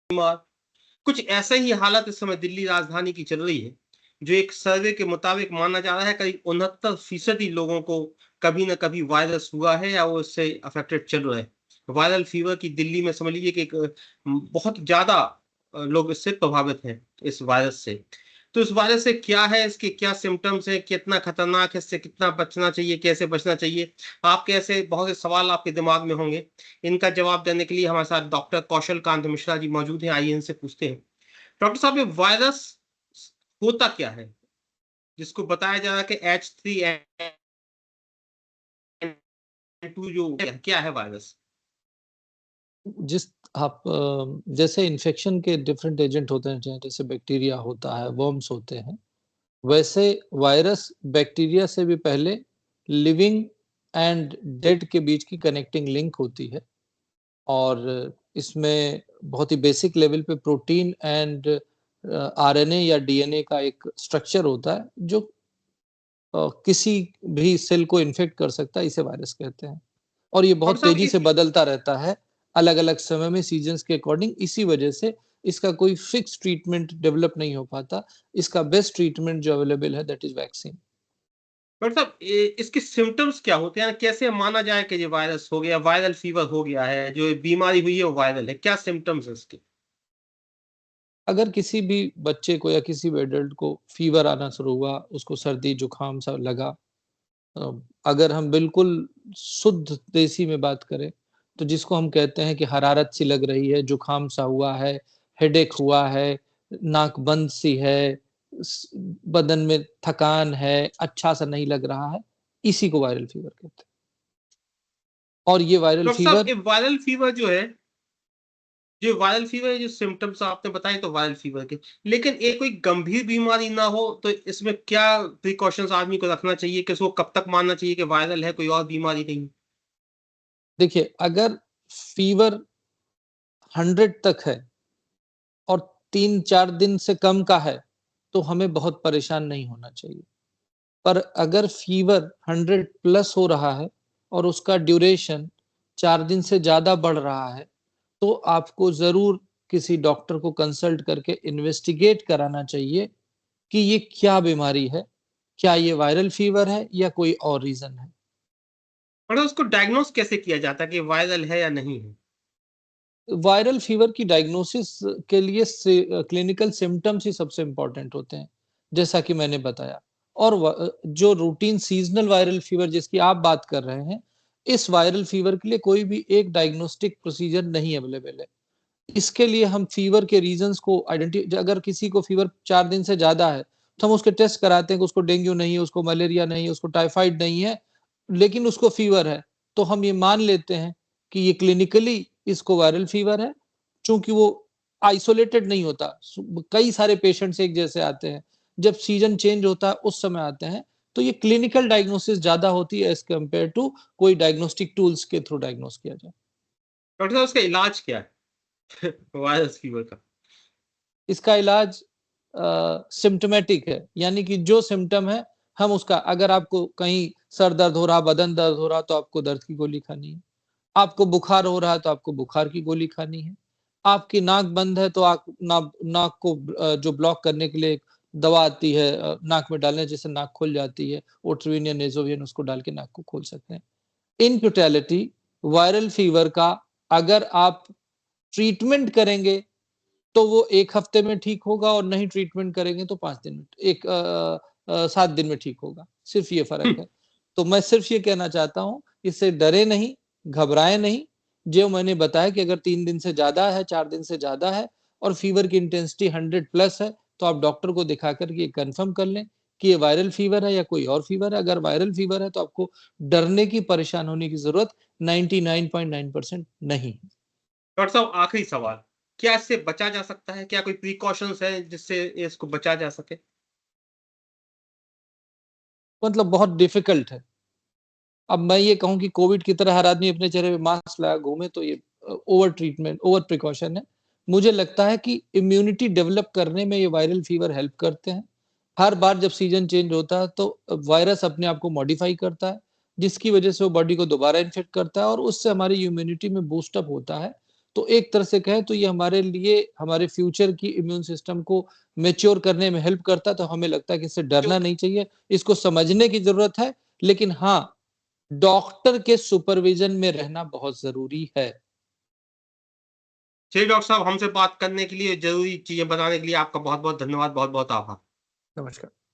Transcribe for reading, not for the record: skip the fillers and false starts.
बीमार। कुछ ऐसा ही हालत इस समय दिल्ली राजधानी की चल रही है, जो एक सर्वे के मुताबिक माना जा रहा है करीब 69% लोगों को कभी न कभी वायरस हुआ है या वो इससे अफेक्टेड चल रहे हैं। वायरल फीवर की दिल्ली में समझ लीजिए कि एक बहुत ज़्यादा लोग इससे प्रभावित हैं इस वायरस से। तो इस वायरस से क्या है, इसके क्या सिम्पटम्स हैं, कितना खतरनाक है, इससे कितना बचना चाहिए, कैसे बचना चाहिए? आपके ऐसे बहुत से सवाल आपके दिमाग में होंगे। इनका जवाब देने के लिए हमारे साथ डॉक्टर कौशल कांत मिश्रा जी मौजूद हैं, आइए इनसे पूछते हैं। डॉक्टर साहब, ये वायरस होता क्या है? जिसको बताया जा रहा है कि H3N2 जो क्या है वायरस? जिस आप जैसे इन्फेक्शन के डिफरेंट एजेंट होते हैं, जैसे बैक्टीरिया होता है, वर्म्स होते हैं, वैसे वायरस बैक्टीरिया से भी पहले लिविंग एंड डेड के बीच की कनेक्टिंग लिंक होती है और इसमें बहुत ही बेसिक लेवल पे प्रोटीन एंड आरएनए या डीएनए का एक स्ट्रक्चर होता है जो किसी भी सेल को इन्फेक्ट कर सकता है, इसे वायरस कहते हैं। और ये डॉक्टर बहुत साहब तेजी से बदलता रहता है अलग-अलग समय में सीजन्स के अकॉर्डिंग। इसी वजह से इसका कोई फिक्स ट्रीटमेंट डेवलप नहीं हो पाता। इसका बेस्ट ट्रीटमेंट जो अवेलेबल है दैट इज़ वैक्सीन। डॉक्टर साहब, इसके सिम्पटम्स क्या होते हैं? कैसे माना जाए कि ये वायरस हो गया, वायरल फीवर हो गया है, जो बीमारी हुई है वो वायरल है? क्या सिम्पटम्स है इसके? अगर किसी भी बच्चे को या किसी भी एडल्ट को फीवर आना शुरू हुआ, उसको सर्दी जुकाम सा लगा, अ, अगर हम बिल्कुल शुद्ध देसी में बात करें, तो जिसको हम कहते हैं कि हरारत सी लग रही है, जुकाम सा हुआ है, हेडेक हुआ है, नाक बंद सी है, बदन में थकान है, अच्छा सा नहीं लग रहा है, इसी को वायरल फीवर कहते हैं। और ये वायरल डॉक्टर साहब, फीवर ये वायरल फीवर जो है, जो वायरल फीवर है, जो सिम्पटम्स आपने बताए तो वायरल फीवर के, लेकिन ये कोई गंभीर बीमारी ना हो तो इसमें क्या प्रिकॉशंस आदमी को रखना चाहिए कि इसको कब तक मानना चाहिए कि वायरल है, कोई और बीमारी नहीं? देखिए, अगर फीवर 100 तक है और 3-4 दिन से कम का है, तो हमें बहुत परेशान नहीं होना चाहिए। पर अगर फीवर 100 प्लस हो रहा है और उसका ड्यूरेशन 4 दिन से ज़्यादा बढ़ रहा है, तो आपको ज़रूर किसी डॉक्टर को कंसल्ट करके इन्वेस्टिगेट कराना चाहिए कि ये क्या बीमारी है? क्या ये वायरल फीवर है या कोई और रीज़न है? और उसको डायग्नोस कैसे किया जाता है कि वायरल है या नहीं है? वायरल फीवर की डायग्नोसिस के लिए क्लिनिकल सिम्पटम्स ही सबसे इम्पोर्टेंट होते हैं, जैसा कि मैंने बताया। और जो रूटीन सीज़नल वायरल फीवर जिसकी आप बात कर रहे हैं, इस वायरल फीवर के लिए कोई भी एक डायग्नोस्टिक प्रोसीजर नहीं अवेलेबल है। इसके लिए हम फीवर के रीज़न्स को अगर किसी को फीवर 4 दिन से ज़्यादा है, तो हम उसके टेस्ट कराते हैं कि उसको डेंगू नहीं है, उसको मलेरिया नहीं है, उसको टाइफाइड नहीं है, लेकिन उसको फीवर है। तो हम ये मान लेते हैं कि ये क्लिनिकली इसको वायरल फीवर है, चूँकि वो आइसोलेटेड नहीं होता। कई सारे पेशेंट्स एक जैसे आते हैं। जब सीज़न चेंज होता है, उस समय आते हैं, तो ये क्लिनिकल डायग्नोसिस ज़्यादा होती है एज़ कंपेयर टू कोई डायग्नोस्टिक टूल्स के थ्रू डायग्नोस किया जाए। डॉक्टर साहब, उसका इलाज क्या है वायरल फीवर का? इसका इलाज सिम्प्टोमेटिक है, यानी कि जो सिम्पटम है हम उसका, अगर आपको कहीं सर दर्द हो रहा, बदन दर्द हो रहा, तो आपको दर्द की गोली खानी है। आपको बुखार हो रहा है तो आपको बुखार की गोली खानी है। आपकी नाक बंद है तो आप नाक को जो ब्लॉक करने के लिए एक दवा आती है, नाक में डालने जिससे नाक खुल जाती है, ओट्रिविन या नेज़ोवियन, उसको डाल के नाक को खोल सकते हैं। इन टोटैलिटी वायरल फीवर का अगर आप ट्रीटमेंट करेंगे तो वो 1 हफ्ते में ठीक होगा और नहीं ट्रीटमेंट करेंगे तो 5 दिन में 7 दिन में ठीक होगा। सिर्फ़ ये फ़र्क है। तो मैं सिर्फ़ ये कहना चाहता हूँ, इससे डरे नहीं, घबराएँ नहीं। जो मैंने बताया कि अगर 3 दिन से ज़्यादा है, 4 दिन से ज़्यादा है और फ़ीवर की इंटेंसिटी 100 प्लस है, तो आप डॉक्टर को दिखा कर के कन्फर्म कर लें कि ये वायरल फ़ीवर है या कोई और फ़ीवर है। अगर वायरल फ़ीवर है तो आपको डरने की, परेशान होने की ज़रूरत 99.9% नहीं है। डॉक्टर साहब, आखिरी सवाल, क्या इससे बचा जा सकता है? क्या कोई प्रिकॉशंस हैं जिससे इसको बचा जा सके? मतलब बहुत डिफ़िकल्ट है। अब मैं ये कहूँ कि कोविड की तरह हर आदमी अपने चेहरे पे मास्क लगा घूमे तो ये ओवर ट्रीटमेंट, ओवर प्रिकॉशन है। मुझे लगता है कि इम्यूनिटी डेवलप करने में ये वायरल फीवर हेल्प करते हैं। हर बार जब सीज़न चेंज होता है तो वायरस अपने आप को मॉडिफ़ाई करता है, जिसकी वज़ह से वो बॉडी को दोबारा इन्फेक्ट करता है और उससे हमारी इम्यूनिटी में बूस्ट अप होता है। तो एक तरह से कहें तो ये हमारे लिए हमारे फ्यूचर की इम्यून सिस्टम को मैच्योर करने में हेल्प करता है, तो हमें लगता है कि इससे डरना नहीं चाहिए, इसको समझने की ज़रूरत है, लेकिन हाँ, डॉक्टर के सुपरविज़न में रहना बहुत ज़रूरी है। चलिए डॉक्टर साहब, हमसे बात करने के लिए, ज़रूरी चीज़ें बताने के लिए आपका बहुत-बहुत धन्यवाद, बहुत-बहुत आभार। नमस्कार।